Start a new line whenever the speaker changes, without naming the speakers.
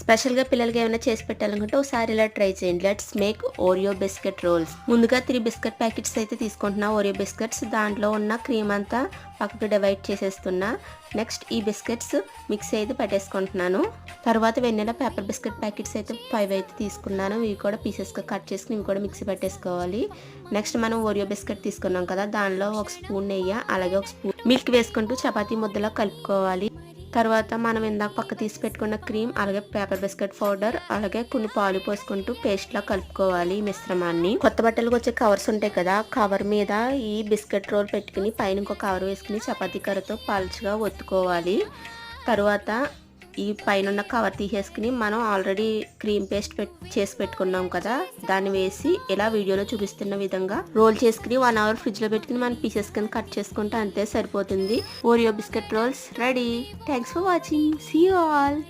స్పెషల్గా పిల్లలకి ఏమైనా చేసి పెట్టాలనుకుంటే ఒకసారి ఇలా ట్రై చేయండి. Let's make Oreo biscuit rolls. ముందుగా 3 బిస్కెట్ ప్యాకెట్స్ అయితే తీసుకుంటున్నా ఓరియో బిస్కెట్స్. దాంట్లో ఉన్న క్రీమ్ అంతా పక్కకు డివైడ్ చేసేస్తున్నా. నెక్స్ట్ ఈ బిస్కెట్స్ మిక్సీ అయితే పెట్టేసుకుంటున్నాను. తర్వాత వెన్నెల పేపర్ బిస్కెట్ ప్యాకెట్స్ అయితే 5 అయితే తీసుకున్నాను. ఇవి కూడా పీసెస్గా కట్ చేసుకుని ఇవి కూడా మిక్సీ పెట్టేసుకోవాలి. నెక్స్ట్ మనం ఓరియో బిస్కెట్ తీసుకున్నాం కదా, దానిలో 1 స్పూన్ నెయ్యి అలాగే 1 స్పూన్ మిల్క్ వేసుకుంటూ చపాతీ ముద్దలా కలుపుకోవాలి. తర్వాత మనం ఇందాక పక్క తీసి పెట్టుకున్న క్రీమ్ అలాగే పేపర్ బిస్కెట్ పౌడర్ అలాగే కొన్ని పాలు పోసుకుంటూ పేస్ట్ లా కలుపుకోవాలి ఈ మిశ్రమాన్ని. కొత్త బట్టలకు వచ్చే కవర్స్ ఉంటాయి కదా, కవర్ మీద ఈ బిస్కెట్ రోల్ పెట్టుకుని పైన ఇంకో కవర్ వేసుకుని చపాతీ కర్రతో పలుచగా ఒత్తుకోవాలి. తర్వాత ఈ పైన ఉన్న కవర్ తీసేసుకుని మనం ఆల్రెడీ క్రీమ్ పేస్ట్ చేసి పెట్టుకున్నాం కదా, దాన్ని వేసి ఇలా వీడియోలో చూపిస్తున్న విధంగా రోల్ చేసుకుని 1 అవర్ ఫ్రిడ్జ్ లో పెట్టుకుని మనం పీసెస్ కింద కట్ చేసుకుంటే అంతే సరిపోతుంది. Oreo biscuit rolls ready. Thanks for watching. See you all.